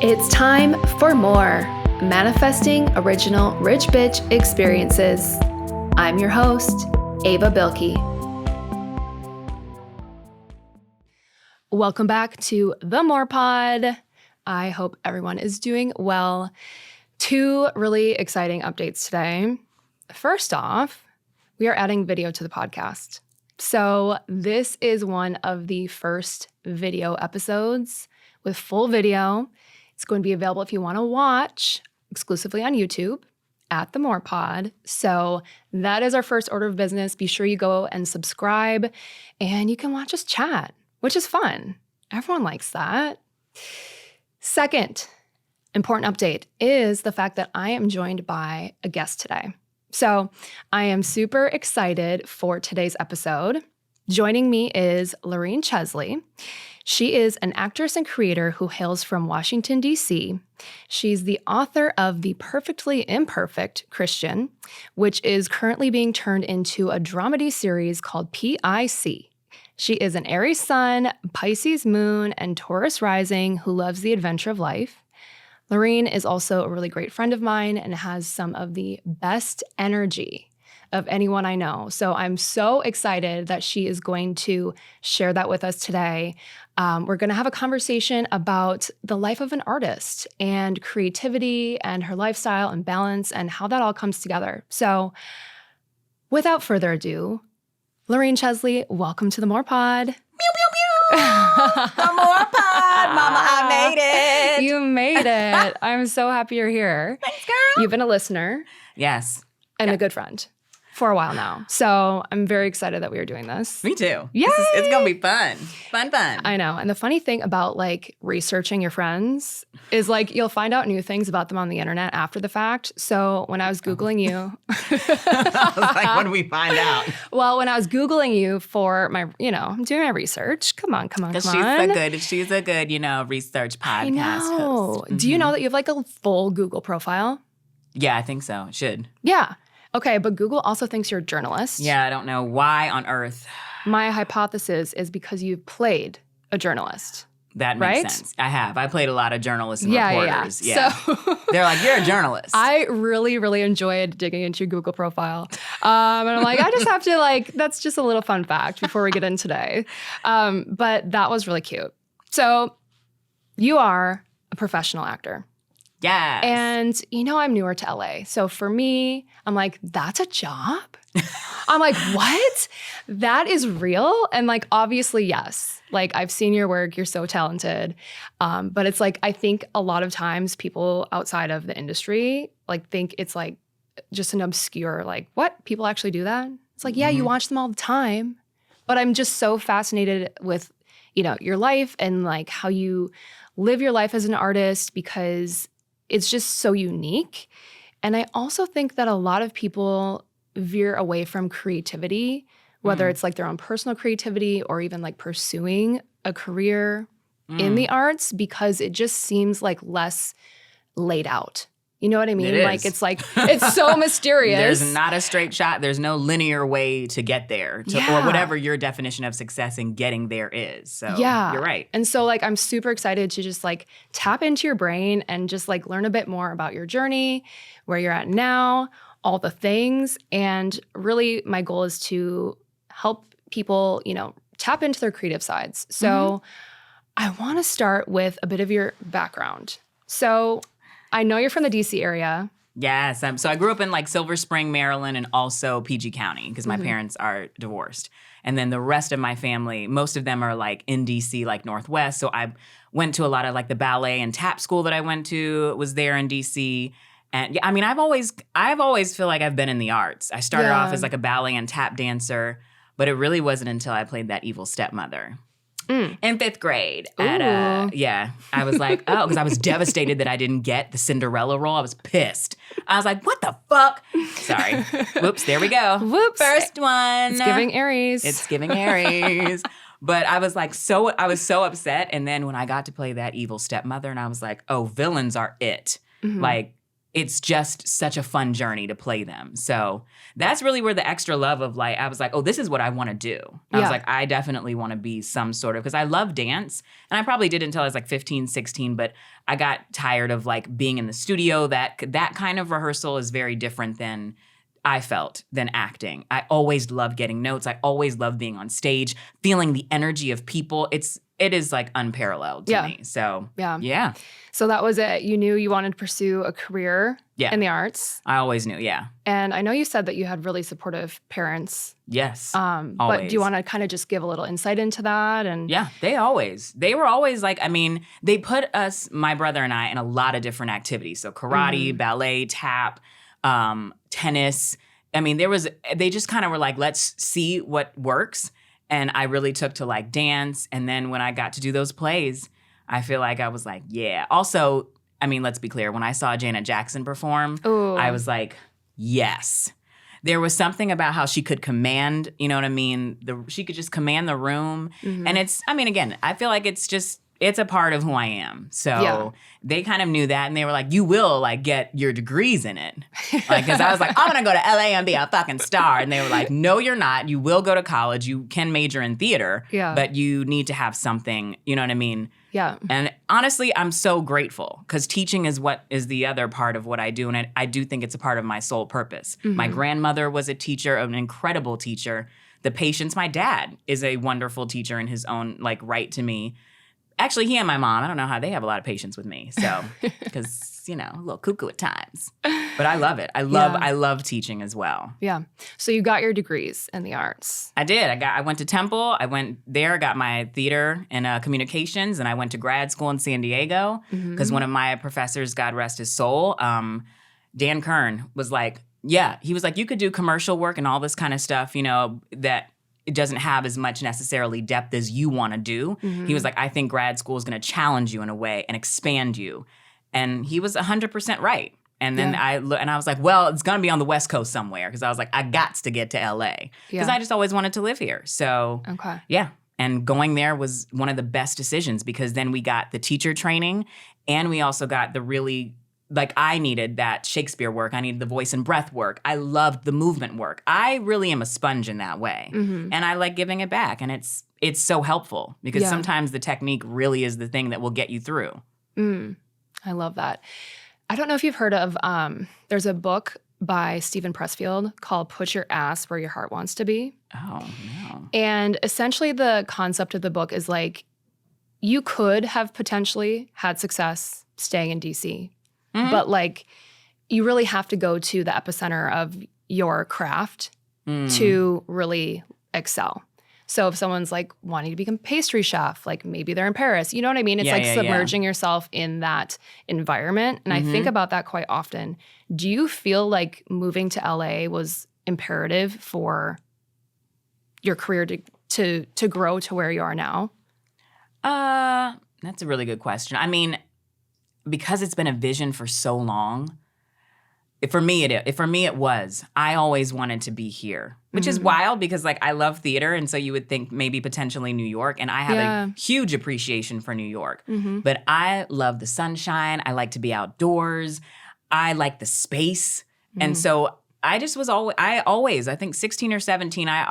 It's time for more Manifesting Original Rich Bitch Experiences. I'm your host, Ava Beilke. Welcome back to the More Pod. I hope everyone is doing well. Two really exciting updates today. First off, we are adding video to the podcast. So this is one of the first video episodes with full video. It's going to be available if you want to watch exclusively on YouTube at the More Pod. So that is our first order of business. Be sure you go and subscribe and you can watch us chat, which is fun. Everyone likes that. Second important update is the fact that I am joined by a guest today. So I am super excited for today's episode. Joining me is Lorene Chesley. She is an actress and creator who hails from Washington, D.C. She's the author of the Perfectly Imperfect Christian, which is currently being turned into a dramedy series called P.I.C. She is an Aries Sun, Pisces Moon, and Taurus rising who loves the adventure of life. Lorene is also a really great friend of mine and has some of the best energy of anyone I know. So I'm so excited that she is going to share that with us today. We're going to have a conversation about the life of an artist and creativity and her lifestyle and balance and how that all comes together. So without further ado, Lorene Chesley, welcome to the More Pod. Pew, pew, pew. The More Pod, Mama, I made it. You made it. I'm so happy you're here. Thanks, girl. You've been a listener. Yes. And a good friend for a while now. So I'm very excited that we are doing this. Me too. Yay! It's going to be fun. Fun. I know. And the funny thing about like researching your friends is like you'll find out new things about them on the internet after the fact. So when I was Googling you. I was like, what do we find out? Well, when I was Googling you for my, I'm doing my research. Come on. Because she's a good, research podcast I know. host. Mm-hmm. Do you know that you have like a full Google profile? Yeah, I think so. It should. Yeah. Okay, but Google also thinks you're a journalist. Yeah, I don't know why on earth. My hypothesis is because you've played a journalist. That makes sense. I have. I played a lot of journalists and reporters. Yeah. So they're like, you're a journalist. I really, really enjoyed digging into your Google profile. And I'm like, I just have to that's just a little fun fact before we get in today. But that was really cute. So you are a professional actor. Yes. And I'm newer to LA. So for me, I'm like, that's a job? I'm like, what? That is real? And obviously, yes. I've seen your work. You're so talented. But it's I think a lot of times people outside of the industry think it's just an obscure, what? People actually do that? It's yeah, you watch them all the time. But I'm just so fascinated with, your life and how you live your life as an artist because it's just so unique. And I also think that a lot of people veer away from creativity, whether it's their own personal creativity or even pursuing a career in the arts because it just seems less laid out. You know what I mean? It is. It's so mysterious. There's not a straight shot. There's no linear way to get there or whatever your definition of success in getting there is. So you're right. And so I'm super excited to just tap into your brain and just learn a bit more about your journey, where you're at now, all the things. And really my goal is to help people, tap into their creative sides. So I want to start with a bit of your background. So I know you're from the D.C. area. Yes. So I grew up in Silver Spring, Maryland, and also PG County because my parents are divorced. And then the rest of my family, most of them are in D.C., Northwest. So I went to a lot of the ballet and tap school that I went to was there in D.C. And yeah, I mean, I've always feel like I've been in the arts. I started off as a ballet and tap dancer, but it really wasn't until I played that evil stepmother. In 5th grade. I was like, because I was devastated that I didn't get the Cinderella role. I was pissed. I was like, what the fuck? Sorry. Whoops, there we go. Whoops. First one. It's giving Aries. It's giving Aries. But I was I was so upset. And then when I got to play that evil stepmother and I was like, oh, villains are it. it's just such a fun journey to play them. So that's really where the extra love of like, I was like, oh, this is what I want to do. I was like, I definitely want to be some sort of, because I love dance. And I probably did until I was like 15, 16, but I got tired of like being in the studio. That kind of rehearsal is very different than I felt than acting. I always loved getting notes. I always loved being on stage, feeling the energy of people. It is like unparalleled to me. So yeah. So that was it. You knew you wanted to pursue a career in the arts. I always knew, And I know you said that you had really supportive parents. Yes. But do you want to kind of just give a little insight into that? And yeah, they were always like, I mean, they put us, my brother and I, in a lot of different activities. So karate, ballet, tap, tennis. I mean, they just kind of were like, let's see what works. And I really took to like dance. And then when I got to do those plays, I feel like I was like, yeah. Also, I mean, let's be clear. When I saw Janet Jackson perform, I was like, yes. There was something about how she could command, you know what I mean? She could just command the room. And again, I feel like it's a part of who I am. So they kind of knew that, and they were like, you will like get your degrees in it. Like, cause I was like, I'm gonna go to LA and be a fucking star. And they were like, no, you're not. You will go to college. You can major in theater, but you need to have something, you know what I mean? Yeah. And honestly, I'm so grateful, because teaching is what is the other part of what I do. And I do think it's a part of my sole purpose. My grandmother was a teacher, an incredible teacher. The patience, my dad is a wonderful teacher in his own like right to me. Actually, he and my mom, I don't know how they have a lot of patience with me. So, because, you know, a little cuckoo at times. But I love it. I love teaching as well. Yeah. So you got your degrees in the arts. I did. I went to Temple. I went there, got my theater and communications, and I went to grad school in San Diego because one of my professors, God rest his soul, Dan Kern, was like, he was like, you could do commercial work and all this kind of stuff, you know, that it doesn't have as much necessarily depth as you want to do. He was like, I think grad school is going to challenge you in a way and expand you. And he was 100% right. And then I was like, well, it's going to be on the West Coast somewhere, because I was like, I got to get to LA, because I just always wanted to live here. So and going there was one of the best decisions, because then we got the teacher training, and we also got the really, like, I needed that Shakespeare work. I needed the voice and breath work. I loved the movement work. I really am a sponge in that way. And I like giving it back. And it's so helpful, because sometimes the technique really is the thing that will get you through. I love that. I don't know if you've heard of, there's a book by Stephen Pressfield called Put Your Ass Where Your Heart Wants to Be. Oh, no. And essentially the concept of the book is like, you could have potentially had success staying in DC. But like, you really have to go to the epicenter of your craft to really excel. So if someone's like wanting to become pastry chef, like maybe they're in Paris, you know what I mean? It's submerging yourself in that environment. And I think about that quite often. Do you feel like moving to LA was imperative for your career to grow to where you are now? That's a really good question. I mean, because it's been a vision for so long, for me it was. I always wanted to be here, which is wild, because like I love theater, and so you would think maybe potentially New York, and I have a huge appreciation for New York. But I love the sunshine. I like to be outdoors. I like the space, and so I just was always. I think 16 or 17. I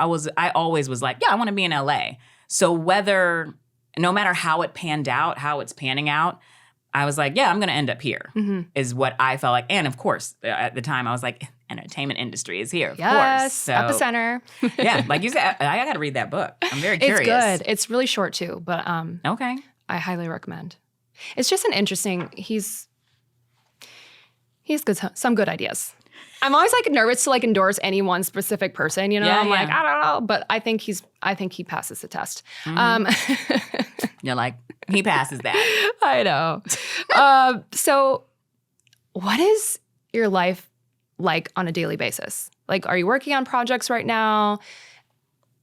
always was like, I want to be in LA. So no matter how it panned out, how it's panning out, I was like, I'm going to end up here, is what I felt like. And of course, at the time, I was like, entertainment industry is here, of course. So, epicenter. Like you said, I got to read that book. I'm very curious. It's good. It's really short too, but okay. I highly recommend. It's just an interesting, he's good, some good ideas. I'm always like nervous to like endorse any one specific person, you know? I'm like, I don't know, but I think he passes the test. You're like, he passes that. I know. So what is your life like on a daily basis? Like, are you working on projects right now?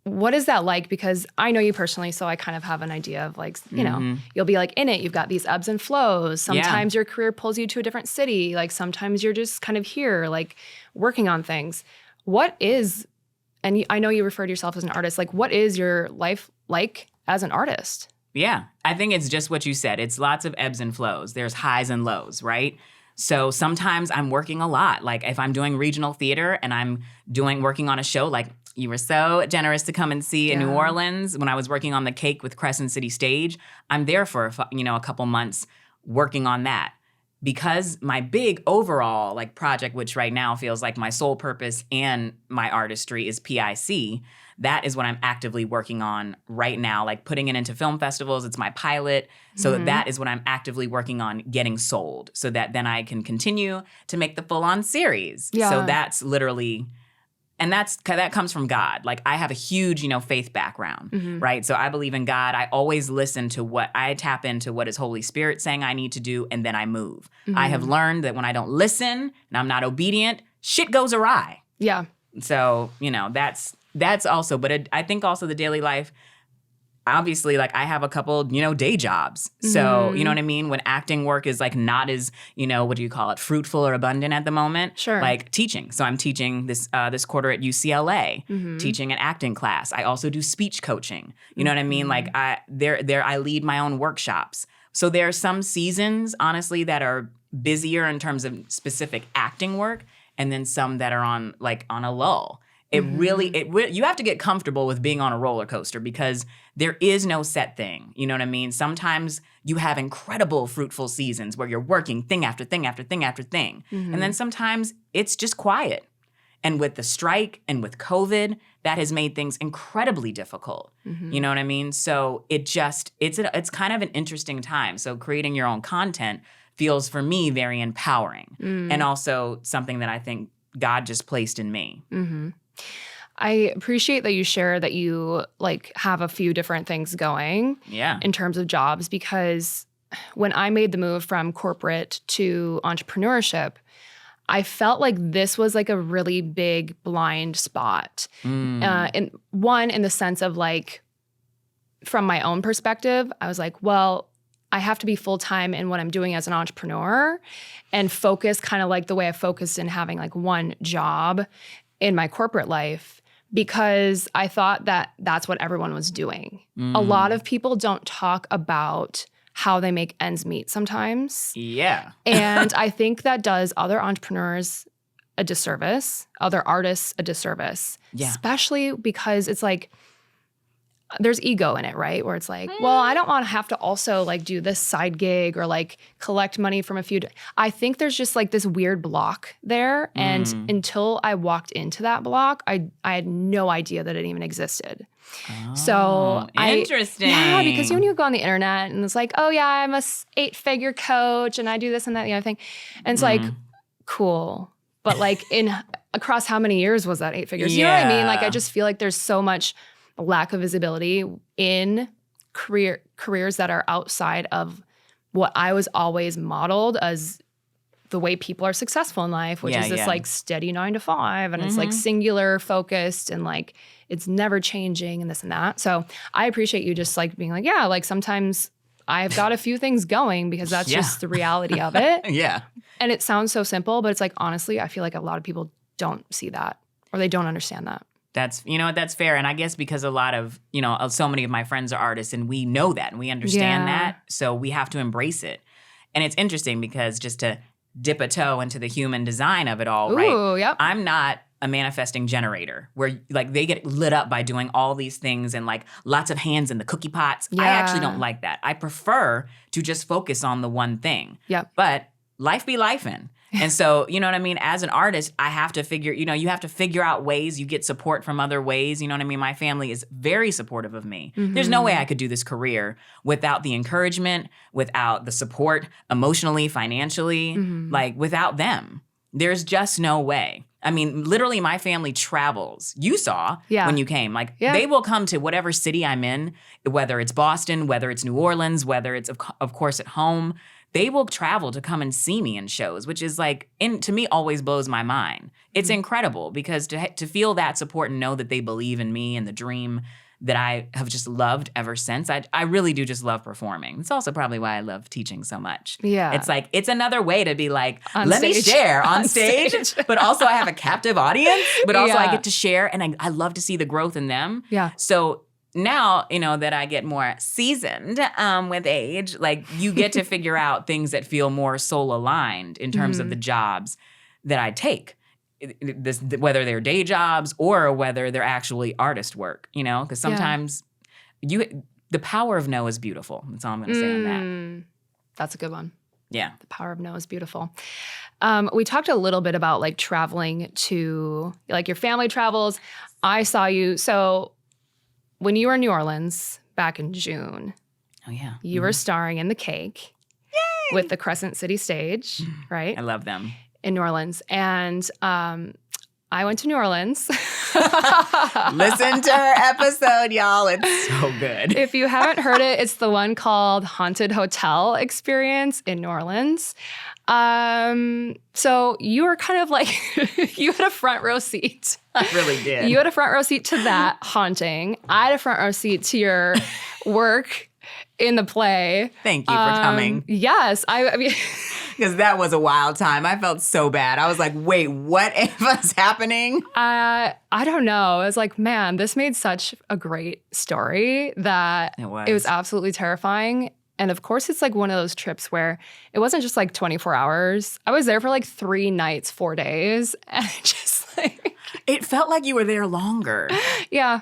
What is that like? Because I know you personally, so I kind of have an idea of like, you know, you'll be like in it. You've got these ebbs and flows. Sometimes your career pulls you to a different city. Like sometimes you're just kind of here, like working on things. What is, and I know you refer to yourself as an artist, like what is your life like as an artist? Yeah, I think it's just what you said. It's lots of ebbs and flows. There's highs and lows, right? So sometimes I'm working a lot. Like if I'm doing regional theater and I'm working on a show, like you were so generous to come and see in New Orleans when I was working on The Cake with Crescent City Stage, I'm there for a couple months working on that. Because my big overall like project, which right now feels like my sole purpose and my artistry, is P.I.C. That is what I'm actively working on right now, like putting it into film festivals. It's my pilot. So that is what I'm actively working on getting sold so that then I can continue to make the full-on series. Yeah. So that's literally... And that comes from God. Like I have a huge, faith background, right? So I believe in God. I always listen to I tap into what is Holy Spirit saying I need to do, and then I move. I have learned that when I don't listen and I'm not obedient, shit goes awry. Yeah. So, that's also, but I think also the daily life, obviously, like I have a couple, day jobs. So, you know what I mean? When acting work is like not as, what do you call it, fruitful or abundant at the moment. Sure. Like teaching. So I'm teaching this quarter at UCLA, teaching an acting class. I also do speech coaching. You know what I mean? Like I lead my own workshops. So there are some seasons, honestly, that are busier in terms of specific acting work, and then some that are on a lull. It really, you have to get comfortable with being on a roller coaster because there is no set thing. You know what I mean? Sometimes you have incredible fruitful seasons where you're working thing after thing after thing after thing. And then sometimes it's just quiet. And with the strike and with COVID, that has made things incredibly difficult. You know what I mean? So it's kind of an interesting time. So creating your own content feels for me very empowering and also something that I think God just placed in me. I appreciate that you share that you have a few different things going in terms of jobs, because when I made the move from corporate to entrepreneurship, I felt like this was a really big blind spot. In the sense of from my own perspective, I was like, well, I have to be full-time in what I'm doing as an entrepreneur and focus kind of the way I focused in having one job in my corporate life, because I thought that that's what everyone was doing. A lot of people don't talk about how they make ends meet sometimes. Yeah. And I think that does other entrepreneurs a disservice, other artists a disservice. Yeah. Especially because it's there's ego in it, right? Where it's well, I don't want to have to also do this side gig or collect money from a few. I think there's just this weird block there. And until I walked into that block, I had no idea that it even existed. Oh, so interesting. Yeah, because when you go on the internet and it's oh yeah, I'm a 8-figure coach and I do this and that, the other thing. And it's cool. But across how many years was that 8 figures? You know what I mean? I just feel there's so much lack of visibility in careers that are outside of what I was always modeled as the way people are successful in life, which is this steady 9 to 5, and it's singular focused and it's never changing and this and that. So I appreciate you just being sometimes I've got a few things going because that's just the reality of it. Yeah. And it sounds so simple, but it's honestly, I feel a lot of people don't see that or they don't understand that. That's fair. And I guess because a lot of, so many of my friends are artists and we know that and we understand that. So we have to embrace it. And it's interesting because just to dip a toe into the human design of it all, right? Yep. I'm not a manifesting generator where they get lit up by doing all these things and lots of hands in the cookie pots. I actually don't like that. I prefer to just focus on the one thing. Yep. But life be lifing. And so, you know what I mean? As an artist, I have to figure, you have to figure out ways. You get support from other ways. You know what I mean? My family is very supportive of me. There's no way I could do this career without the encouragement, without the support emotionally, financially, without them. There's just no way. I mean, literally my family travels. You saw when you came. They will come to whatever city I'm in, whether it's Boston, whether it's New Orleans, whether it's, of course, at home. They will travel to come and see me in shows, which is to me always blows my mind. It's incredible because to feel that support and know that they believe in me and the dream that I have just loved ever since. I really do just love performing. It's also probably why I love teaching so much. Yeah. It's it's another way to be let me share on stage, but also I have a captive audience, but also I get to share and I love to see the growth in them. Yeah. So now, that I get more seasoned with age, like you get to figure out things that feel more soul aligned in terms of the jobs that I take. Whether they're day jobs or whether they're actually artist work, because sometimes the power of no is beautiful. That's all I'm going to say on that. That's a good one. Yeah. The power of no is beautiful. We talked a little bit about like traveling to like your family travels. I saw you. So when you were in New Orleans back in June, you were starring in The Cake with the Crescent City Stage, right? I love them. In New Orleans. And I went to New Orleans. Listen to her episode, y'all. It's so good. If you haven't heard it, it's the one called Haunted Hotel Experience in New Orleans. So you were kind of like, you had a front row seat. I really did. You had a front row seat to that haunting. I had a front row seat to your work in the play. Thank you for coming. Yes. I mean... Because that was a wild time. I felt so bad. I was like, wait, what is happening? I don't know. I was like, man, this made such a great story that it was absolutely terrifying. And of course, it's like one of those trips where it wasn't just like 24 hours. I was there for like 3 nights, 4 days. And just like... It felt like you were there longer. Yeah.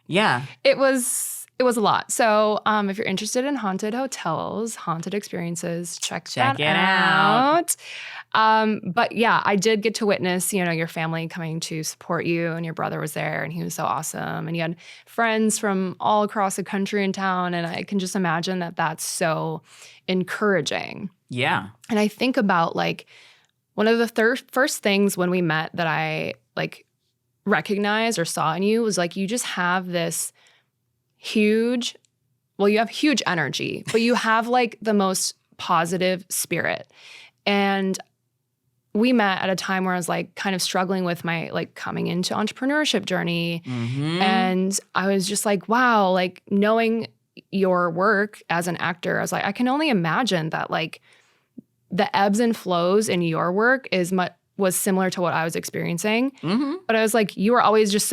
Yeah. It was a lot. So if you're interested in haunted hotels, haunted experiences, check it out. But yeah, I did get to witness, your family coming to support you, and your brother was there and he was so awesome. And you had friends from all across the country and town. And I can just imagine that that's so encouraging. Yeah. And I think about like one of the first things when we met that I like recognized or saw in you was like, you just have this you have huge energy, but you have like the most positive spirit. And we met at a time where I was like kind of struggling with my like coming into entrepreneurship journey. Mm-hmm. And I was just like, wow, like knowing your work as an actor, I was like, I can only imagine that like the ebbs and flows in your work was similar to what I was experiencing. Mm-hmm. But I was like, you were always just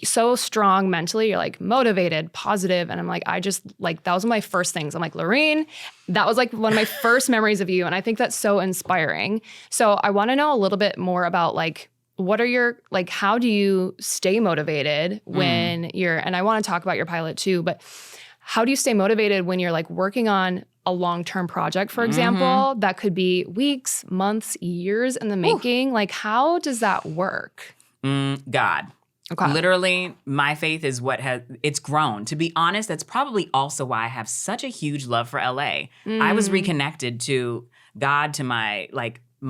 so strong mentally. You're like motivated, positive. And I'm like, that was one of my first things. I'm like, Lorene, that was like one of my first memories of you. And I think that's so inspiring. So I want to know a little bit more about like, how do you stay motivated when and I want to talk about your pilot too, but how do you stay motivated when you're like working on a long-term project, for example, that could be weeks, months, years in the making? Like, how does that work? God. Okay. Literally, my faith is it's grown. To be honest, that's probably also why I have such a huge love for LA. I was reconnected to God, to my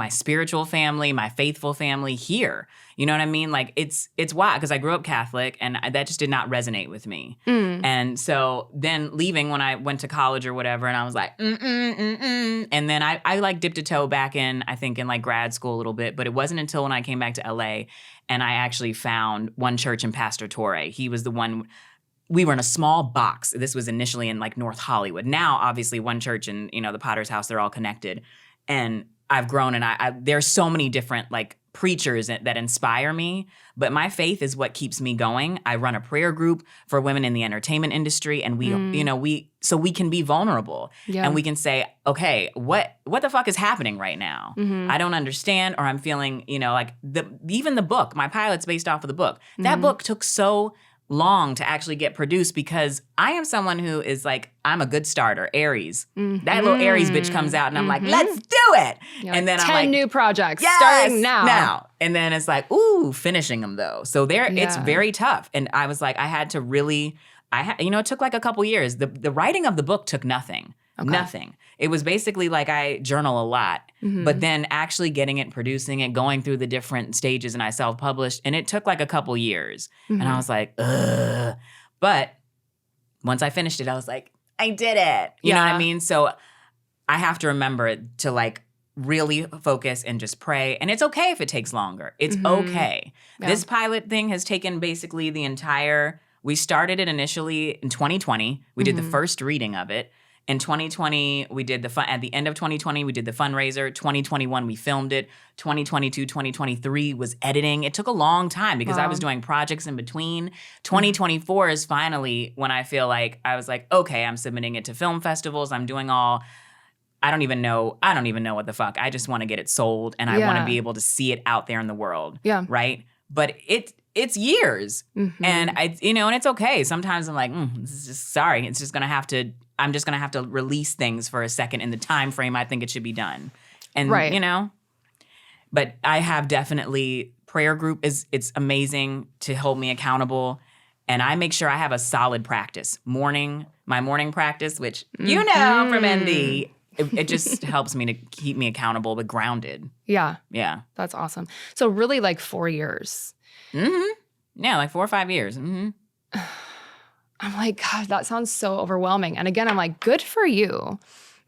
spiritual family, my faithful family here. You know what I mean? Like it's wild because I grew up Catholic and that just did not resonate with me. And so then leaving when I went to college or whatever, and I was like, And then I like dipped a toe back in, I think in like grad school a little bit, but it wasn't until when I came back to LA and I actually found one church in Pastor Torre. He was the one. We were in a small box. This was initially in like North Hollywood. Now, obviously, one church and the Potter's House, they're all connected. And I've grown, and there's so many different like preachers that inspire me. But my faith is what keeps me going. I run a prayer group for women in the entertainment industry, and so we can be vulnerable, and we can say, okay, what the fuck is happening right now? I don't understand, or I'm feeling, like even the book, my pilot's based off of the book. That book took so long to actually get produced because I am someone who is like, I'm a good starter, Aries. That little Aries bitch comes out and I'm like, let's do it. And then 10 I'm like, new projects starting now. And then it's like, ooh, finishing them though. So it's very tough. And I was like, I had to really, it took like a couple years. The writing of the book took nothing. Okay. Nothing. It was basically like I journal a lot, but then actually getting it, producing it, going through the different stages, and I self-published, and it took like a couple years. And I was like, ugh. But once I finished it, I was like, I did it. You know what I mean? So I have to remember to like really focus and just pray. And it's okay if it takes longer. It's okay. Yeah. This pilot thing has taken basically we started it initially in 2020. We did the first reading of it. In 2020, we did at the end of 2020, we did the fundraiser. 2021, we filmed it. 2022, 2023 was editing. It took a long time because I was doing projects in between. 2024 is finally when I feel like I was like, okay, I'm submitting it to film festivals. I'm doing all, I don't even know what the fuck. I just want to get it sold and I want to be able to see it out there in the world. Yeah. Right? But it's years. And and it's okay. Sometimes I'm like, this is just sorry. I'm just gonna have to release things for a second in the time frame I think it should be done. And but I have definitely prayer group it's amazing to hold me accountable. And I make sure I have a solid practice. My morning practice, which from ND, it just helps me to keep me accountable but grounded. Yeah. Yeah. That's awesome. So really like 4 years. Yeah, like 4 or 5 years. I'm like, God, that sounds so overwhelming. And again, I'm like, good for you,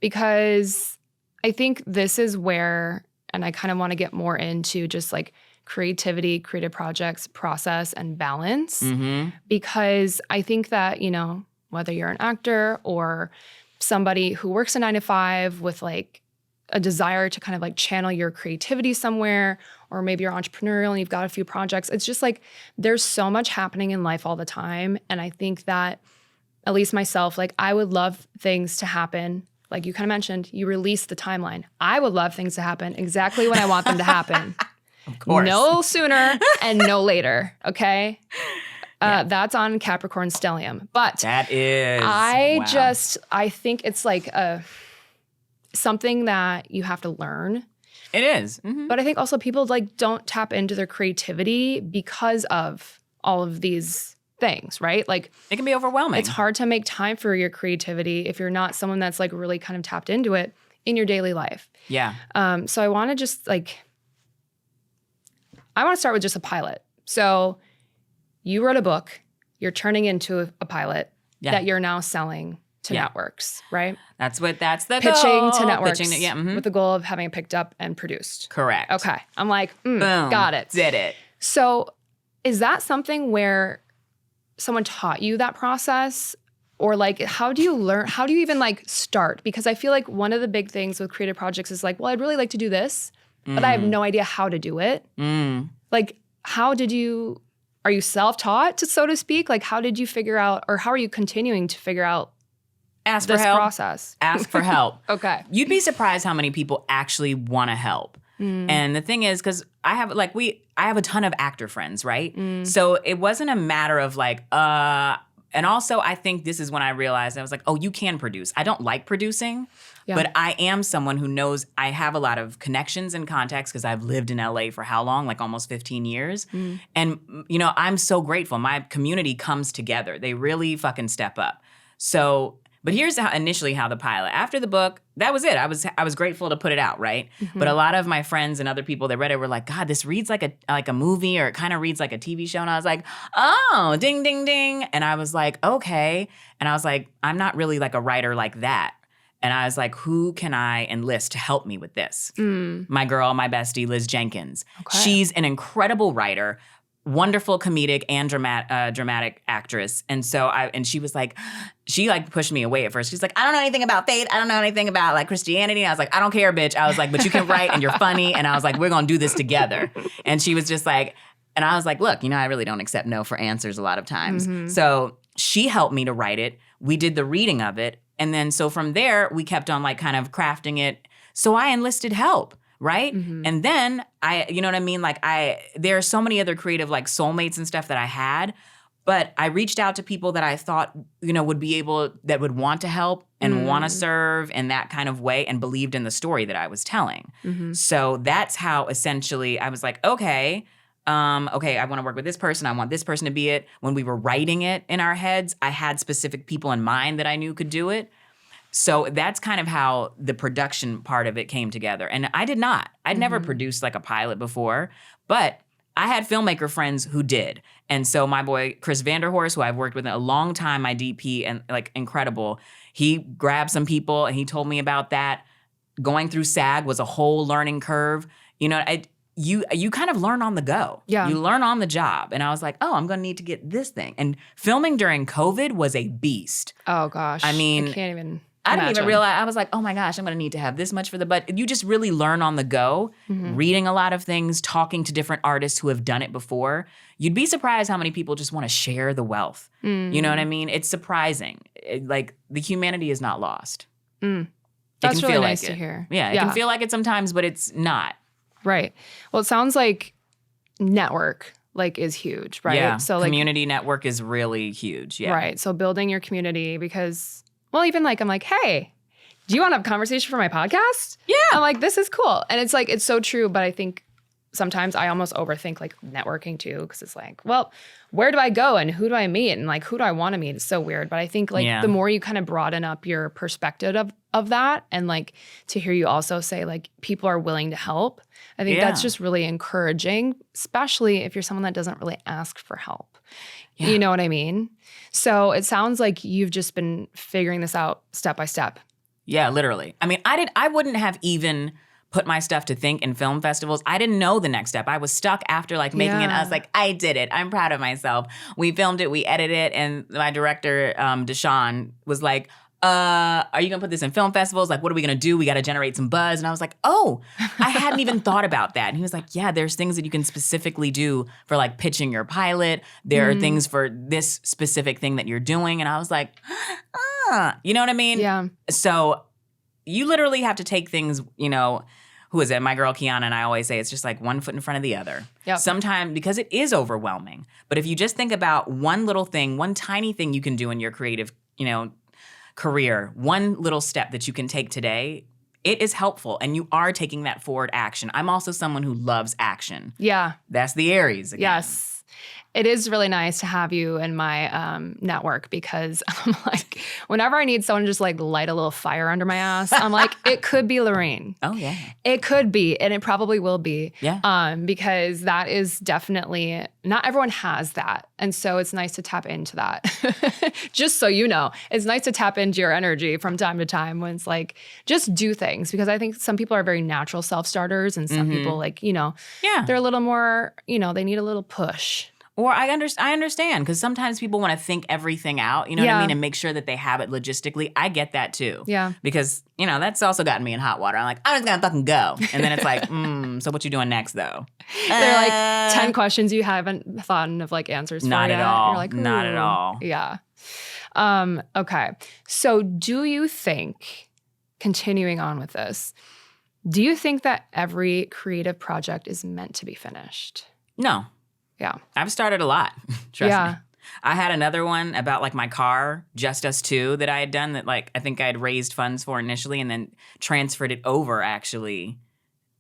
because I think this is where, and I kind of want to get more into just like creativity, creative projects, process, and balance. Because I think that, whether you're an actor or somebody who works a 9 to 5 with like a desire to kind of like channel your creativity somewhere, or maybe you're entrepreneurial and you've got a few projects. It's just like there's so much happening in life all the time. And I think that, at least myself, like I would love things to happen. Like you kind of mentioned, you release the timeline. I would love things to happen exactly when I want them to happen. Of course. No sooner and no later, okay? That's on Capricorn stellium. But that is. I think it's like something that you have to learn. It is. But I think also people like don't tap into their creativity because of all of these things, right? Like it can be overwhelming. It's hard to make time for your creativity if you're not someone that's like really kind of tapped into it in your daily life. Yeah. So I want to start with just a pilot. So you wrote a book, you're turning into a pilot that you're now selling to networks, right? That's the pitching goal. To networks Pitching with the goal of having it picked up and produced. Correct. Okay. I'm like, boom, got it. Did it. So is that something where someone taught you that process? Or like, how do you learn? How do you even like start? Because I feel like one of the big things with creative projects is like, well, I'd really like to do this, but I have no idea how to do it. Like, are you self-taught, so to speak? Like, how did you figure out, or how are you continuing to figure out this process? Ask for help. Okay. You'd be surprised how many people actually want to help. And the thing is, because I have a ton of actor friends, right? So it wasn't a matter of like, and also I think this is when I realized, I was like, oh, you can produce. I don't like producing, but I am someone who knows I have a lot of connections and contacts because I've lived in LA for how long? Like almost 15 years. And, I'm so grateful. My community comes together. They really fucking step up. So, but here's initially how the pilot, after the book, that was it. I was grateful to put it out, right? But a lot of my friends and other people that read it were like, God, this reads like a movie, or it kind of reads like a TV show. And I was like, oh, ding, ding, ding. And I was like, okay. And I was like, I'm not really like a writer like that. And I was like, who can I enlist to help me with this? My girl, my bestie, Liz Jenkins. Okay. She's an incredible writer, wonderful comedic and dramatic actress. And so she was like, she like pushed me away at first. She's like, I don't know anything about faith. I don't know anything about like Christianity. And I was like, I don't care, bitch. I was like, but you can write and you're funny. And I was like, we're going to do this together. And she was just like, and I was like, look, I really don't accept no for answers a lot of times. So she helped me to write it. We did the reading of it. And then so from there, we kept on like kind of crafting it. So I enlisted help. Right? And then you know what I mean? Like there are so many other creative like soulmates and stuff that I had, but I reached out to people that I thought, that would want to help and want to serve in that kind of way and believed in the story that I was telling. So that's how essentially I was like, okay, I want to work with this person. I want this person to be it. When we were writing it in our heads, I had specific people in mind that I knew could do it. So that's kind of how the production part of it came together. And I'd never produced like a pilot before, but I had filmmaker friends who did. And so my boy, Chris Vanderhorst, who I've worked with a long time, my DP, and like incredible, he grabbed some people and he told me about that. Going through SAG was a whole learning curve. You kind of learn on the go. Yeah. You learn on the job. And I was like, oh, I'm going to need to get this thing. And filming during COVID was a beast. Oh, gosh. I mean, I can't even. I didn't even imagine. realize. I was like, oh my gosh, I'm going to need to have this much for the budget. You just really learn on the go, reading a lot of things, talking to different artists who have done it before. You'd be surprised how many people just want to share the wealth. You know what I mean? It's surprising. Like the humanity is not lost. That's really nice to hear. Yeah, it can feel like it sometimes, but it's not. Right. Well, it sounds like network is huge, right? Yeah, so community network is really huge. Yeah. Right. So building your community because, well, even I'm like, hey, do you want to have a conversation for my podcast? Yeah. I'm like, this is cool. And it's it's so true. But I think sometimes I almost overthink networking too, because it's like, well, where do I go and who do I meet and who do I want to meet? It's so weird. But I think the more you kind of broaden up your perspective of that and to hear you also say people are willing to help, I think that's just really encouraging, especially if you're someone that doesn't really ask for help. Yeah. You know what I mean? So it sounds like you've just been figuring this out step by step. Yeah, literally. I mean, I wouldn't have even put my stuff to think in film festivals. I didn't know the next step. I was stuck after making it. I was like, I did it. I'm proud of myself. We filmed it. We edited it. And my director, Deshaun, was like, are you going to put this in film festivals? What are we going to do? We got to generate some buzz. And I was like, oh, I hadn't even thought about that. And he was like, yeah, there's things that you can specifically do for pitching your pilot. There are things for this specific thing that you're doing. And I was like, you know what I mean? Yeah. So you literally have to take things, who is it? My girl Kiana and I always say it's just one foot in front of the other. Yep. Sometimes, because it is overwhelming. But if you just think about one little thing, one tiny thing you can do in your creative, career, one little step that you can take today, it is helpful. And you are taking that forward action. I'm also someone who loves action. Yeah. That's the Aries again. Yes. It is really nice to have you in my network because I'm whenever I need someone to just light a little fire under my ass, I'm it could be Lorene. Oh, yeah. It could be, and it probably will be. Yeah. Because that is definitely, not everyone has that. And so it's nice to tap into that. Just so you know, it's nice to tap into your energy from time to time when it's just do things. Because I think some people are very natural self-starters and some people they're a little more, they need a little push. Or I understand because sometimes people want to think everything out, you know what I mean, and make sure that they have it logistically. I get that too. Yeah. Because, that's also gotten me in hot water. I'm I'm just going to fucking go. And then it's so what you doing next though? There are 10 questions you haven't thought of answers for not yet. at all. You're not at all. Yeah. Okay. So do you think, continuing on with this, do you think that every creative project is meant to be finished? No. Yeah. I've started a lot. Trust me. I had another one about my car, Just Us Two, that I had done that I think I had raised funds for initially and then transferred it over actually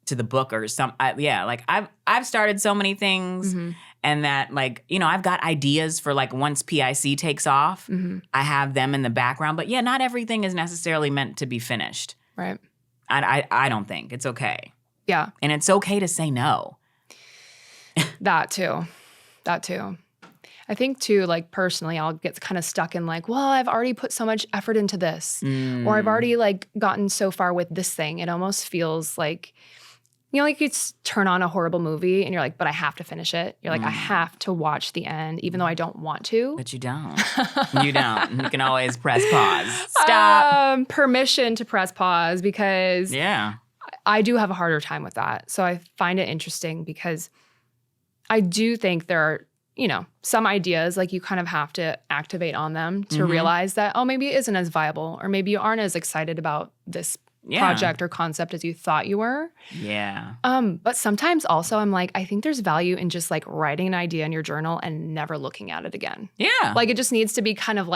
to the book or some. I've started so many things and that I've got ideas for once P.I.C. takes off, I have them in the background. But yeah, not everything is necessarily meant to be finished. Right. I don't think. It's okay. Yeah. And it's okay to say no. That too. I think too, personally, I'll get kind of stuck in well, I've already put so much effort into this, or I've already gotten so far with this thing. It almost feels you turn on a horrible movie and you're but I have to finish it. You're I have to watch the end, even though I don't want to. But you don't. You don't. You can always press pause. Stop. Permission to press pause because yeah, I do have a harder time with that. So I find it interesting because I do think there are, some ideas you kind of have to activate on them to realize that, oh, maybe it isn't as viable or maybe you aren't as excited about this project or concept as you thought you were. Yeah. But sometimes also I'm I think there's value in just writing an idea in your journal and never looking at it again. Yeah. It just needs to be kind of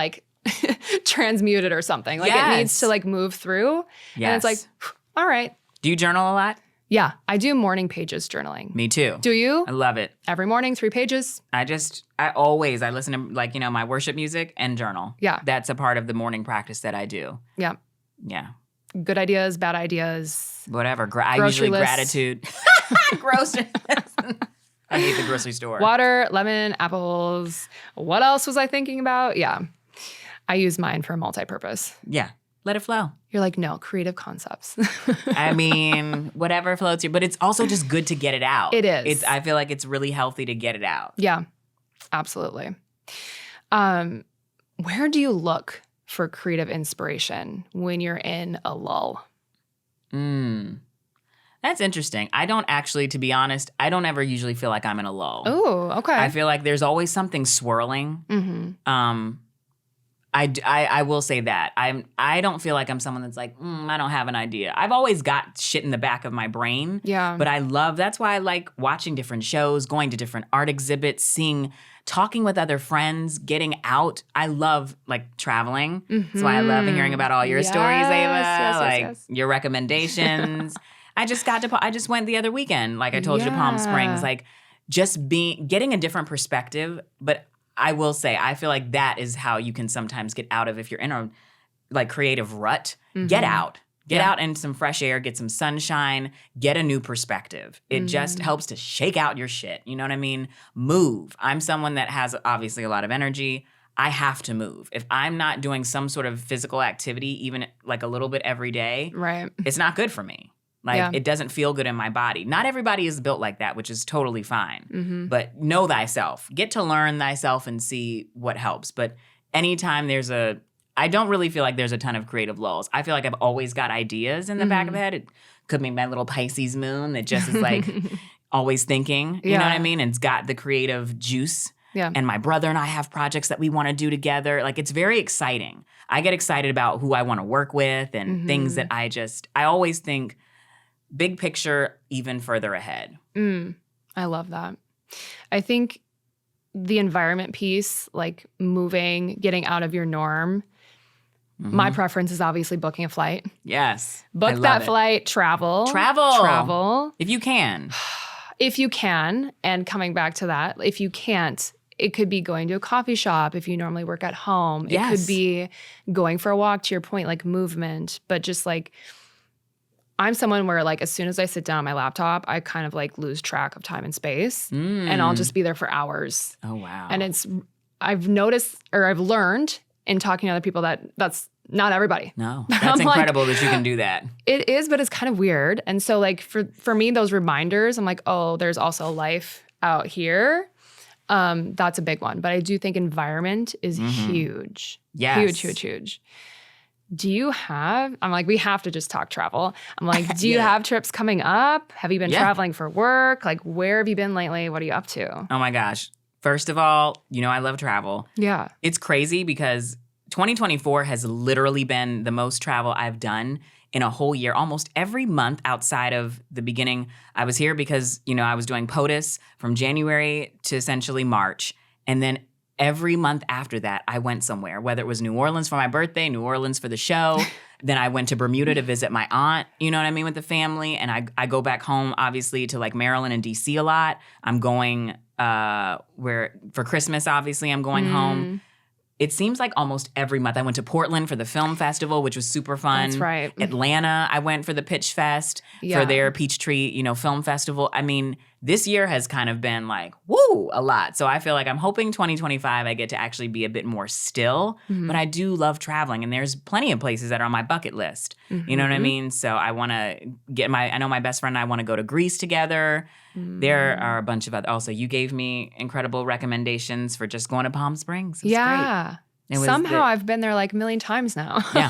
transmuted or something. It needs to move through. Yes. And it's all right. Do you journal a lot? Yeah, I do morning pages journaling. Me too. Do you? I love it. Every morning, 3 pages? I listen to my worship music and journal. Yeah. That's a part of the morning practice that I do. Yeah. Yeah. Good ideas, bad ideas. Whatever. I usually gratitude. Grocery list. I hate the grocery store. Water, lemon, apples. What else was I thinking about? Yeah. I use mine for multi-purpose. Yeah. Let it flow. You're no, creative concepts. I mean, whatever floats you. But it's also just good to get it out. It is. I feel like it's really healthy to get it out. Yeah, absolutely. Where do you look for creative inspiration when you're in a lull? That's interesting. I don't actually, to be honest, I don't ever usually feel like I'm in a lull. Oh, okay. I feel like there's always something swirling. I will say that. I don't feel like I'm someone that's like, I don't have an idea. I've always got shit in the back of my brain. Yeah. But that's why I like watching different shows, going to different art exhibits, talking with other friends, getting out. I love like traveling. That's why I love hearing about all your stories, Ava. Yes. Your recommendations. I just went the other weekend, like I told you, to Palm Springs, like getting a different perspective. But I will say, I feel like that is how you can sometimes get out of, if you're in a like creative rut, get out. Get out in some fresh air, get some sunshine, get a new perspective. It just helps to shake out your shit. You know what I mean? Move. I'm someone that has obviously a lot of energy. I have to move. If I'm not doing some sort of physical activity, even like a little bit every day, Right. it's not good for me. Like it doesn't feel good in my body. Not everybody is built like that, which is totally fine. But know thyself. Get to learn thyself and see what helps. But anytime I don't really feel like there's a ton of creative lulls. I feel like I've always got ideas in the back of the head. It could be my little Pisces moon that just is like always thinking. You know what I mean? And it's got the creative juice. Yeah. And my brother and I have projects that we want to do together. Like, it's very exciting. I get excited about who I want to work with and things that I always think big picture, even further ahead. I love that. I think the environment piece, like moving, getting out of your norm, my preference is obviously booking a flight. Yes. Book that flight, travel. If you can. If you can, and coming back to that, if you can't, it could be going to a coffee shop if you normally work at home. Yes. It could be going for a walk, to your point, like movement, but just like, I'm someone where like as soon as I sit down on my laptop, I kind of like lose track of time and space and I'll just be there for hours. Oh, wow. And I've noticed or I've learned in talking to other people that's not everybody. No, that's incredible that you can do that. It is, but it's kind of weird. And so like for me, those reminders, I'm like, oh, there's also life out here. That's a big one. But I do think environment is huge. Yes. Huge. Do you have, I'm like, we have to just talk travel. I'm like, do you have trips coming up? Have you been traveling for work? Like, where have you been lately? What are you up to? Oh my gosh. First of all, I love travel. Yeah. It's crazy because 2024 has literally been the most travel I've done in a whole year. Almost every month outside of the beginning, I was here because, I was doing POTUS from January to essentially March. And then every month after that, I went somewhere, whether it was New Orleans for my birthday, New Orleans for the show. Then I went to Bermuda to visit my aunt, you know what I mean, with the family. And I go back home, obviously, to like Maryland and DC a lot. I'm going for Christmas, obviously, I'm going home. It seems like almost every month. I went to Portland for the film festival, which was super fun. That's right. Atlanta, I went for the Pitch Fest for their Peachtree, film festival. I mean, this year has kind of been like, woo, a lot. So I feel like I'm hoping 2025 I get to actually be a bit more still. But I do love traveling, and there's plenty of places that are on my bucket list. You know what I mean? So I want to I know my best friend and I want to go to Greece together. There are a bunch of other. Also, you gave me incredible recommendations for just going to Palm Springs. It was great. Somehow I've been there like a million times now. Yeah.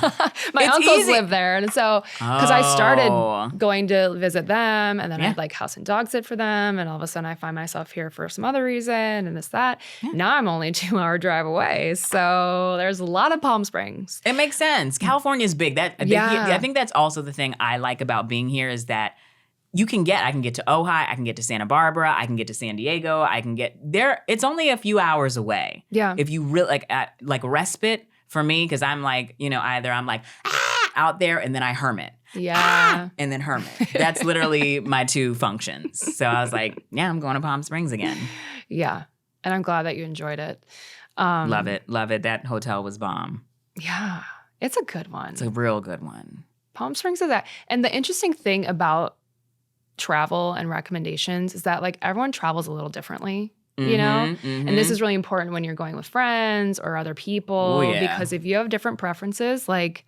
My It's uncles easy. live there. And so, because I started going to visit them and then I'd like house and dog sit for them. And all of a sudden I find myself here for some other reason and that. Now I'm only a 2-hour drive away. So there's a lot of Palm Springs. It makes sense. California's big. I think that's also the thing I like about being here is that I can get to Ojai, I can get to Santa Barbara, I can get to San Diego, I can get there. It's only a few hours away. Yeah. If you really like respite for me, because I'm like, either I'm like out there and then I hermit. Yeah. And then hermit. That's literally my two functions. So I was like, yeah, I'm going to Palm Springs again. Yeah. And I'm glad that you enjoyed it. Love it. That hotel was bomb. Yeah. It's a good one. It's a real good one. Palm Springs is that. And the interesting thing about travel and recommendations is that like everyone travels a little differently, and this is really important when you're going with friends or other people because if you have different preferences, like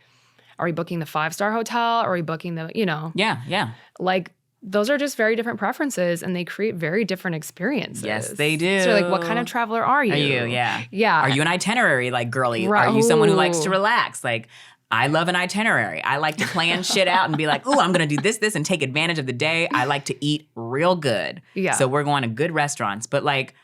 are we booking the 5-star hotel or are we booking the yeah like those are just very different preferences and they create very different experiences. Yes, they do. So like, what kind of traveler are you? Are you? Yeah. Yeah. Are you an itinerary like girly? Right. Are you someone who likes Ooh. to relax? Like, I love an itinerary. I like to plan shit out and be like, ooh, I'm going to do this, and take advantage of the day. I like to eat real good. Yeah. So we're going to good restaurants. But like,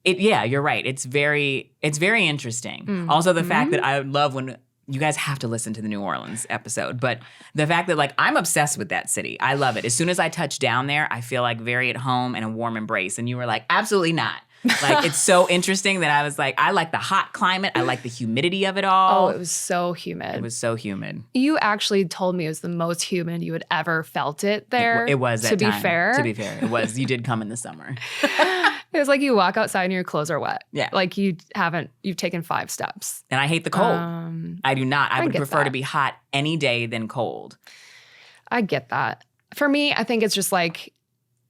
you're right. It's very interesting. Also, the fact that I love when you guys have to listen to the New Orleans episode, but the fact that like I'm obsessed with that city. I love it. As soon as I touch down there, I feel like very at home and a warm embrace. And you were like, absolutely not. Like, it's so interesting that I was like, I like the hot climate. I like the humidity of it all. Oh, it was so humid. It was so humid. You actually told me it was the most humid you had ever felt it there. It was that To be time. fair. To be fair, it was. You did come in the summer. It was like you walk outside and your clothes are wet. Yeah. Like you've taken 5 steps. And I hate the cold. I do not. I would get prefer that. to be hot any day than cold. I get that. For me, I think it's just like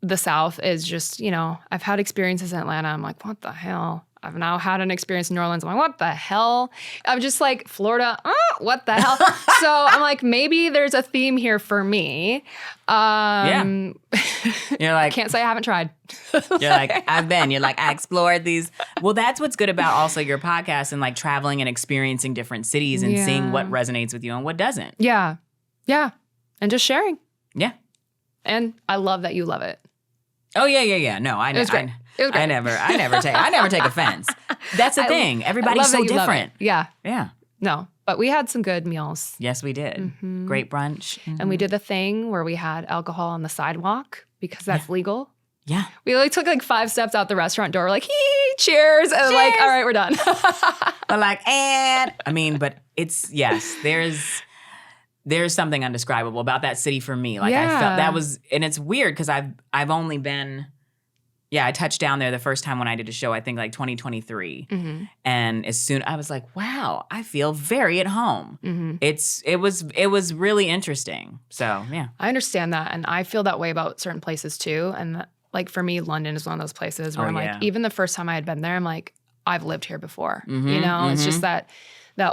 the South is just, I've had experiences in Atlanta. I'm like, what the hell? I've now had an experience in New Orleans. I'm like, what the hell? I'm just like, Florida, what the hell? So I'm like, maybe there's a theme here for me. Yeah. You're like, Can't say I haven't tried. you're like, I've been. You're like, I explored these. Well, that's what's good about also your podcast and like traveling and experiencing different cities and seeing what resonates with you and what doesn't. Yeah. Yeah. And just sharing. Yeah. And I love that you love it. Oh yeah. No, I know. It was great. It was great. I never take offense. That's the thing. Everybody's so different. Yeah. Yeah. No, but we had some good meals. Yes, we did. Great brunch. And we did the thing where we had alcohol on the sidewalk because that's legal. Yeah. We like took like 5 steps out the restaurant door, like, cheers. And like, all right, we're done. But like, but it's, yes, there's something indescribable about that city for me. Like I felt that was, and it's weird because I've only been, I touched down there the first time when I did a show, I think like 2023. And as soon, I was like, wow, I feel very at home. It was really interesting. So yeah. I understand that. And I feel that way about certain places too. And like for me, London is one of those places where I'm like, even the first time I had been there, I'm like, I've lived here before. It's just that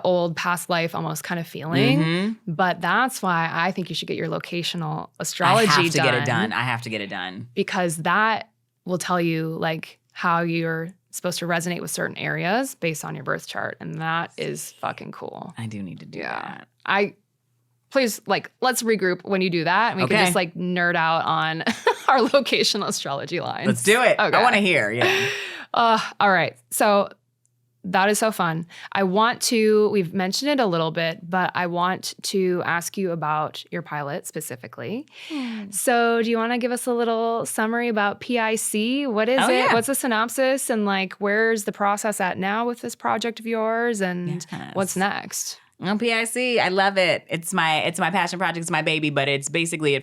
old past life almost kind of feeling. But that's why I think you should get your locational astrology done. I have to get it done. Because that will tell you like how you're supposed to resonate with certain areas based on your birth chart. And that is fucking cool. I do need to do that. Please, like, let's regroup when you do that. And we can just like nerd out on our locational astrology lines. Let's do it. Okay. I want to hear. Yeah. All right. So that is so fun. We've mentioned it a little bit, but I want to ask you about your pilot specifically. So do you want to give us a little summary about P.I.C? What is it? Yeah. What's the synopsis? And like, where's the process at now with this project of yours? And what's next? Well, P.I.C, I love it. It's my passion project. It's my baby, but it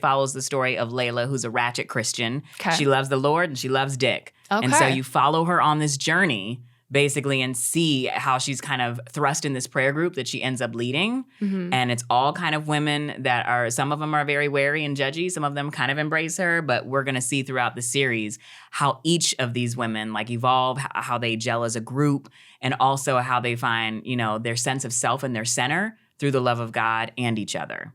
follows the story of Layla, who's a ratchet Christian. Okay. She loves the Lord and she loves dick. Okay. And so you follow her on this journey basically and see how she's kind of thrust in this prayer group that she ends up leading. And it's all kind of women that are, some of them are very wary and judgy. Some of them kind of embrace her, but we're going to see throughout the series how each of these women like evolve, how they gel as a group, and also how they find, their sense of self and their center through the love of God and each other.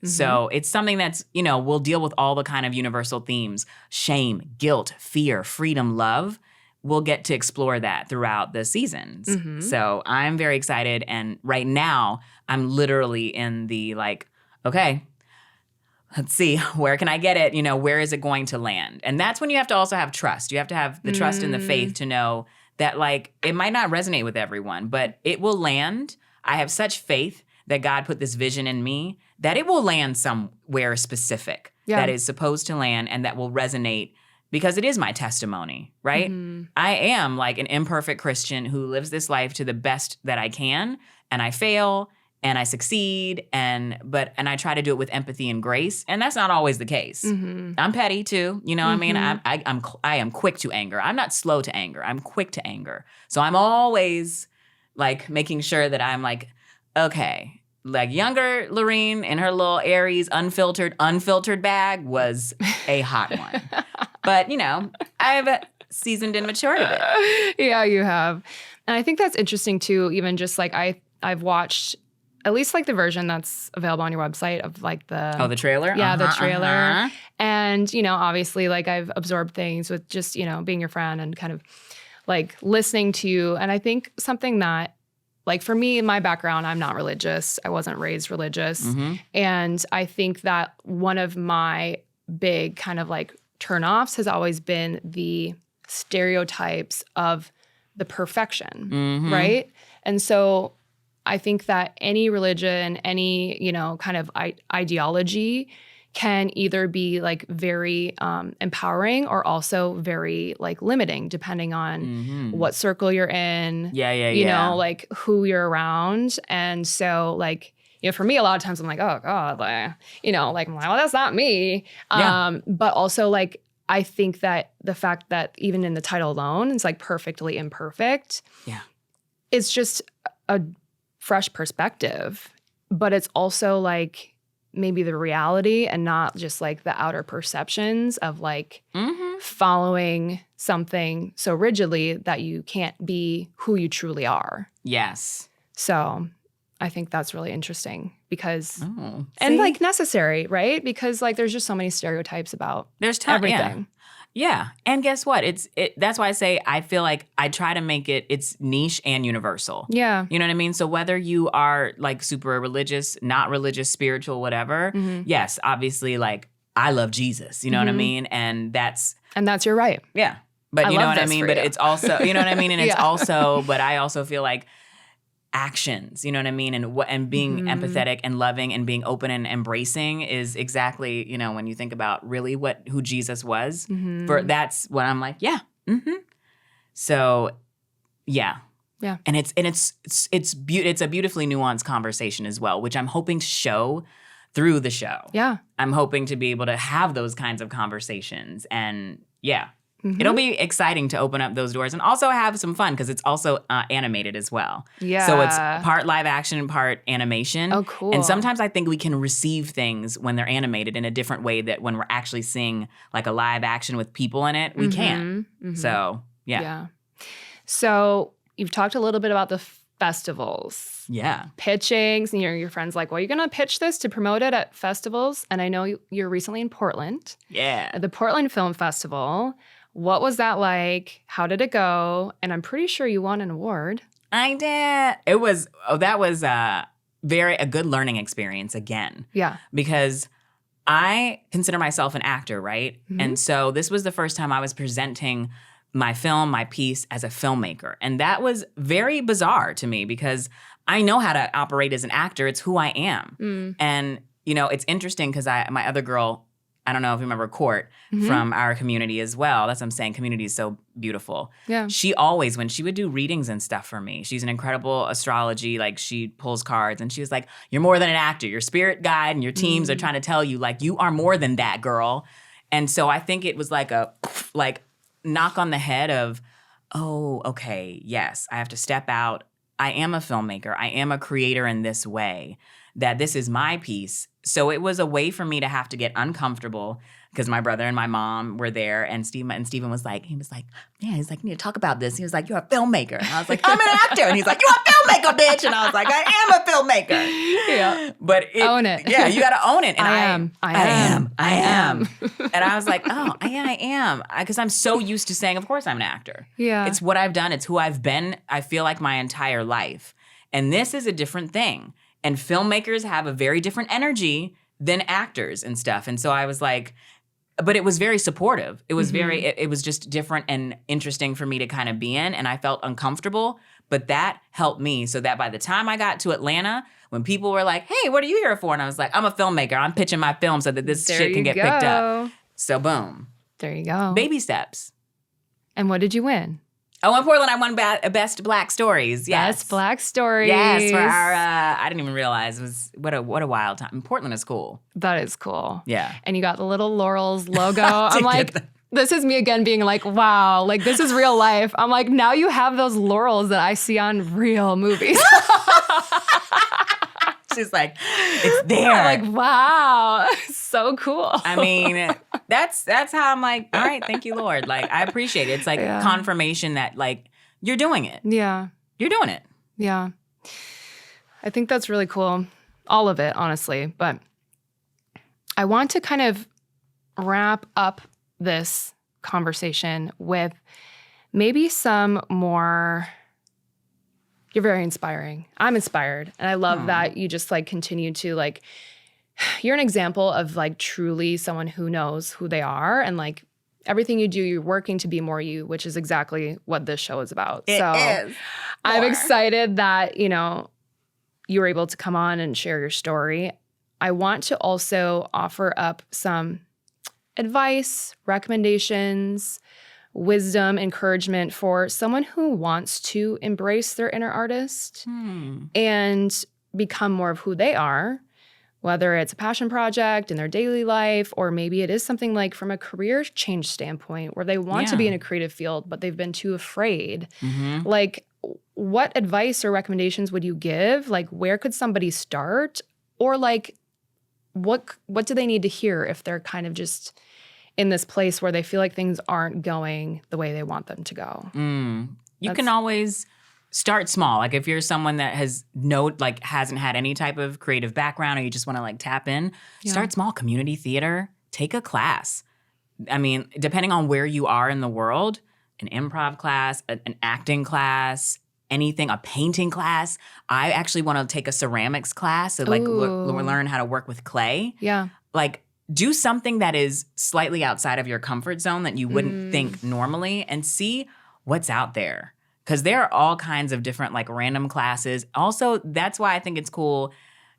So it's something that's, we'll deal with all the kind of universal themes: shame, guilt, fear, freedom, love. We'll get to explore that throughout the seasons. So I'm very excited. And right now, I'm literally in the like, okay, let's see, where can I get it? Where is it going to land? And that's when you have to also have trust. You have to have the trust and the faith to know that like, it might not resonate with everyone, but it will land. I have such faith that God put this vision in me that it will land somewhere specific that is supposed to land and that will resonate. Because it is my testimony, right? I am like an imperfect Christian who lives this life to the best that I can, and I fail and I succeed, and I try to do it with empathy and grace, and that's not always the case. I'm petty too, what I mean? I am quick to anger. I'm not slow to anger. I'm quick to anger. So I'm always like making sure that I'm like, okay, like younger Lorene in her little Aries unfiltered bag was a hot one. But, I've seasoned and matured a bit. Yeah, you have. And I think that's interesting too, even just like I've watched at least like the version that's available on your website of like the... Oh, the trailer? Yeah, the trailer. And And, obviously, like, I've absorbed things with just, being your friend and kind of like listening to you. And I think something that, like, for me, in my background, I'm not religious. I wasn't raised religious. And I think that one of my big kind of like turnoffs has always been the stereotypes of the perfection, right? And so I think that any religion, any, kind of ideology can either be like very empowering or also very like limiting, depending on what circle you're in, you know, like who you're around. And so like, for me, a lot of times I'm like, oh God, like, like, I'm like, well, that's not me. But also like, I think that the fact that even in the title alone, it's like perfectly imperfect. Yeah. It's just a fresh perspective, but it's also like, maybe the reality and not just like the outer perceptions of like following something so rigidly that you can't be who you truly are. Yes. So I think that's really interesting because, and like necessary, right? Because like there's just so many stereotypes about everything. Yeah. And guess what? That's why I say I feel like I try to make it's niche and universal. Yeah. You know what I mean? So whether you are like super religious, not religious, spiritual, whatever, yes, obviously like I love Jesus. You know what I mean? And that's your right. Yeah. But you know what I mean? But it's also, you know what I mean? And it's also, but I also feel like actions, you know what I mean? And being empathetic and loving and being open and embracing is exactly, when you think about really who Jesus was. That's what I'm like, yeah. So, yeah. Yeah. And it's a beautifully nuanced conversation as well, which I'm hoping to show through the show. Yeah. I'm hoping to be able to have those kinds of conversations and yeah. It'll be exciting to open up those doors and also have some fun because it's also animated as well. Yeah. So it's part live action and part animation. Oh, cool. And sometimes I think we can receive things when they're animated in a different way that when we're actually seeing like a live action with people in it, we can't. So, yeah. Yeah. So you've talked a little bit about the festivals. Yeah. Pitching. So your friend's like, well, you're going to pitch this to promote it at festivals. And I know you're recently in Portland. Yeah. At the Portland Film Festival. What was that like? How did it go? And I'm pretty sure you won an award. I did. That was a good learning experience again. Yeah. Because I consider myself an actor, right? And so this was the first time I was presenting my film, my piece as a filmmaker. And that was very bizarre to me because I know how to operate as an actor. It's who I am. And, it's interesting because my other girl, I don't know if you remember Court from our community as well. That's what I'm saying. Community is so beautiful. Yeah. She always, when she would do readings and stuff for me, she's an incredible astrology, like she pulls cards and she was like, you're more than an actor. Your spirit guide and your teams are trying to tell you like, you are more than that, girl. And so I think it was like a knock on the head of, oh, okay, yes, I have to step out. I am a filmmaker. I am a creator in this way, that this is my piece. So it was a way for me to have to get uncomfortable because my brother and my mom were there and Stephen was like, you need to talk about this. He was like, you're a filmmaker. And I was like, I'm an actor. And he's like, you're a filmmaker, bitch. And I was like, I am a filmmaker. Yeah. But own it. Yeah, you got to own it. And I am. And I was like, oh, yeah, I am. Because I'm so used to saying, of course I'm an actor. Yeah. It's what I've done. It's who I've been, I feel like my entire life. And this is a different thing. And filmmakers have a very different energy than actors and stuff. And so I was like, but it was very supportive. It was it was just different and interesting for me to kind of be in. And I felt uncomfortable, but that helped me so that by the time I got to Atlanta, when people were like, hey, what are you here for? And I was like, I'm a filmmaker. I'm pitching my film so that this shit can get picked up. So boom. There you go. Baby steps. And what did you win? Oh, in Portland, I won Best Black Stories. Yes. Best Black Stories. Yes, for our, I didn't even realize, it was what a wild time. Portland is cool. That is cool. Yeah. And you got the little Laurels logo. I'm like, this is me again being like, wow, like this is real life. I'm like, now you have those laurels that I see on real movies. She's like, it's there. I'm like, wow, so cool. I mean, that's how I'm like, all right, thank you, Lord. Like, I appreciate it. It's like confirmation that like you're doing it. Yeah. You're doing it. Yeah. I think that's really cool. All of it, honestly. But I want to kind of wrap up this conversation with maybe some more. You're very inspiring. I'm inspired. And I love that you just like continue to like, you're an example of like truly someone who knows who they are, and like everything you do, you're working to be more you, which is exactly what this show is about. It is. I'm excited that, you know, you were able to come on and share your story. I want to also offer up some advice, recommendations, wisdom, encouragement for someone who wants to embrace their inner artist and become more of who they are, whether it's a passion project in their daily life, or maybe it is something like from a career change standpoint where they want to be in a creative field, but they've been too afraid. Like, what advice or recommendations would you give? Like, where could somebody start? Or like, what do they need to hear if they're kind of just in this place where they feel like things aren't going the way they want them to go? You can always start small. Like if you're someone that hasn't had any type of creative background, or you just want to like tap in, start small. Community theater, take a class. I mean, depending on where you are in the world, an improv class, an acting class, anything, a painting class. I actually want to take a ceramics class, so like learn how to work with clay. Yeah. Like, do something that is slightly outside of your comfort zone that you wouldn't think normally, and see what's out there. Because there are all kinds of different like random classes. Also, that's why I think it's cool.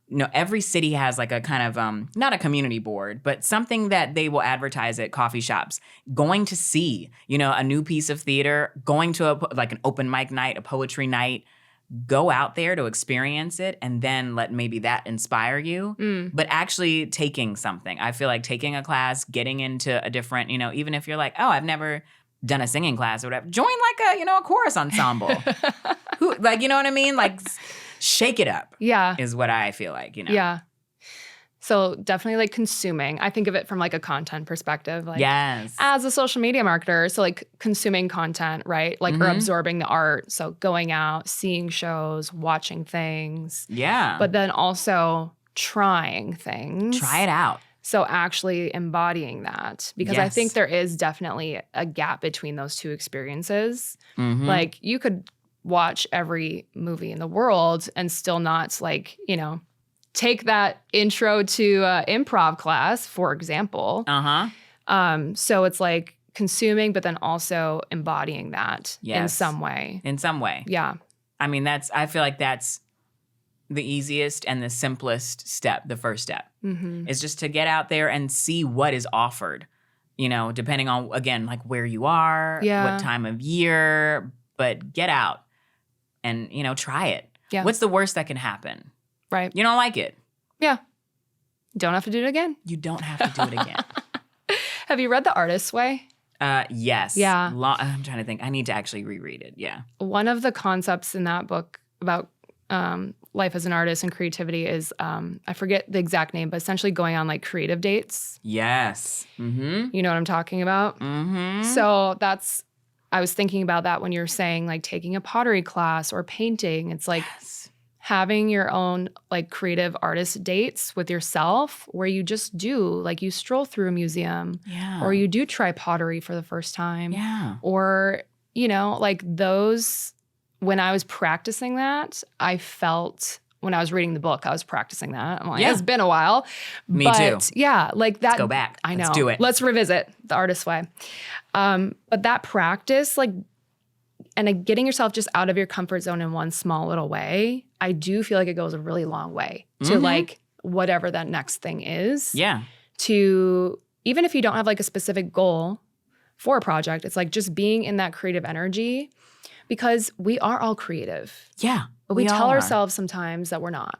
You know, every city has like a kind of, not a community board, but something that they will advertise at coffee shops. Going to see, you know, a new piece of theater, going to like an open mic night, a poetry night. Go out there to experience it, and then let maybe that inspire you. But actually taking something. I feel like taking a class, getting into a different, you know, even if you're like, oh, I've never done a singing class or whatever, join like a chorus ensemble. Like, you know what I mean? Like, shake it up. Yeah. Is what I feel like, you know? Yeah. So definitely like consuming. I think of it from like a content perspective. Like, yes. As a social media marketer, so like consuming content, right? Like, or absorbing the art. So going out, seeing shows, watching things. Yeah. But then also trying things. Try it out. So actually embodying that, because I think there is definitely a gap between those two experiences. Like, you could watch every movie in the world and still not like, you know, take that intro to improv class, for example. So it's like consuming, but then also embodying that in some way. In some way. Yeah. I mean, I feel like that's the easiest and the simplest step, the first step, is just to get out there and see what is offered, you know, depending on, again, like where you are, what time of year, but get out and, you know, try it. Yeah. What's the worst that can happen? Right. You don't like it. Yeah. Don't have to do it again. You don't have to do it again. Have you read The Artist's Way? Yes. Yeah. I'm trying to think. I need to actually reread it. Yeah. One of the concepts in that book about life as an artist and creativity is, I forget the exact name, but essentially going on like creative dates. Yes. You know what I'm talking about? So I was thinking about that when you were saying like taking a pottery class or painting. It's like having your own like creative artist dates with yourself, where you just do, like, you stroll through a museum, or you do try pottery for the first time, or, you know, like those. When I was practicing that, I felt, when I was reading the book, I was practicing that. I'm like, it's been a while. Me too. Yeah, like that. Let's go back. I know. Let's do it. Let's revisit The Artist's Way. But that practice, like, and like getting yourself just out of your comfort zone in one small little way, I do feel like it goes a really long way to like whatever that next thing is. Yeah. To, even if you don't have like a specific goal for a project, it's like just being in that creative energy. Because we are all creative. Yeah. But we tell ourselves sometimes that we're not,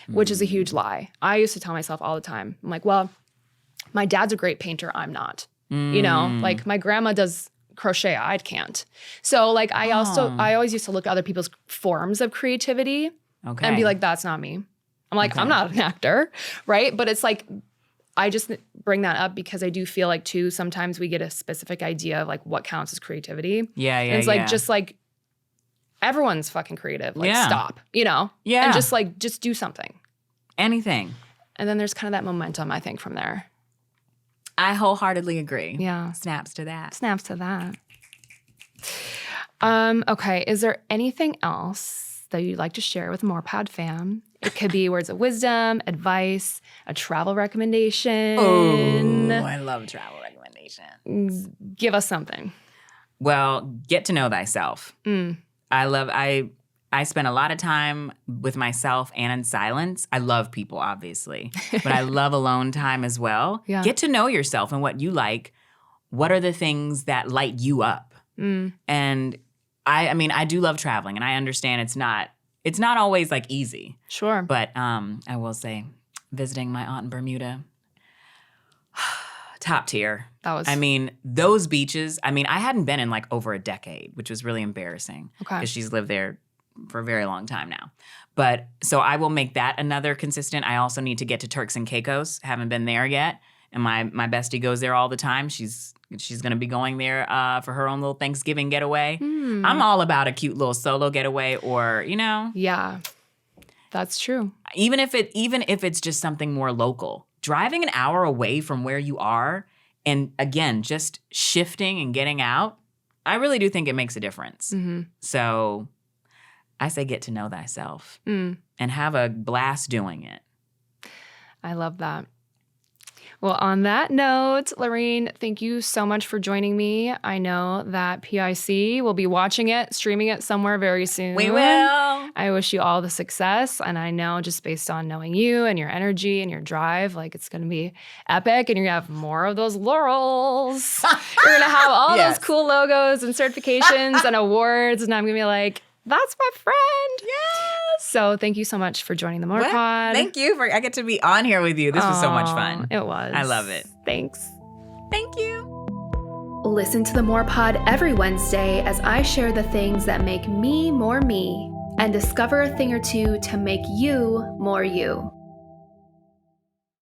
which is a huge lie. I used to tell myself all the time, I'm like, well, my dad's a great painter, I'm not. You know, like my grandma does crochet, I can't. So like I always used to look at other people's forms of creativity and be like, that's not me. I'm like, I'm not an actor, right? But it's like, I just bring that up because I do feel like too, sometimes we get a specific idea of like what counts as creativity. Yeah. And it's like, just like, everyone's fucking creative. Like, stop, you know? Yeah. And just do something. Anything. And then there's kind of that momentum, I think, from there. I wholeheartedly agree. Yeah. Snaps to that. Snaps to that. Okay. Is there anything else that you'd like to share with Morpod fam? It could be words of wisdom, advice, a travel recommendation. Oh, I love travel recommendations. Give us something. Well, get to know thyself. Mm. I spend a lot of time with myself and in silence. I love people, obviously, but I love alone time as well. Yeah. Get to know yourself and what you like. What are the things that light you up? And I do love traveling, and I understand it's not always like easy. Sure. But I will say, visiting my aunt in Bermuda, top tier. Those beaches, I hadn't been in like over a decade, which was really embarrassing. Okay. Because she's lived there for a very long time now. But so I will make that another consistent. I also need to get to Turks and Caicos. Haven't been there yet. And my bestie goes there all the time. She's going to be going there for her own little Thanksgiving getaway. I'm all about a cute little solo getaway, or, Yeah, that's true. even if it's just something more local. Driving an hour away from where you are, and again, just shifting and getting out, I really do think it makes a difference. Mm-hmm. So I say get to know thyself and have a blast doing it. I love that. Well, on that note, Lorene, thank you so much for joining me. I know that P.I.C will be watching it, streaming it somewhere very soon. We will. I wish you all the success. And I know just based on knowing you and your energy and your drive, like it's going to be epic, and you're going to have more of those laurels. You're going to have all those cool logos and certifications and awards. And I'm going to be like, that's my friend. Yes. So thank you so much for joining the Morpod. Thank you I get to be on here with you. This was so much fun. It was. I love it. Thanks. Thank you. Listen to the Morpod every Wednesday as I share the things that make me more me and discover a thing or two to make you more you.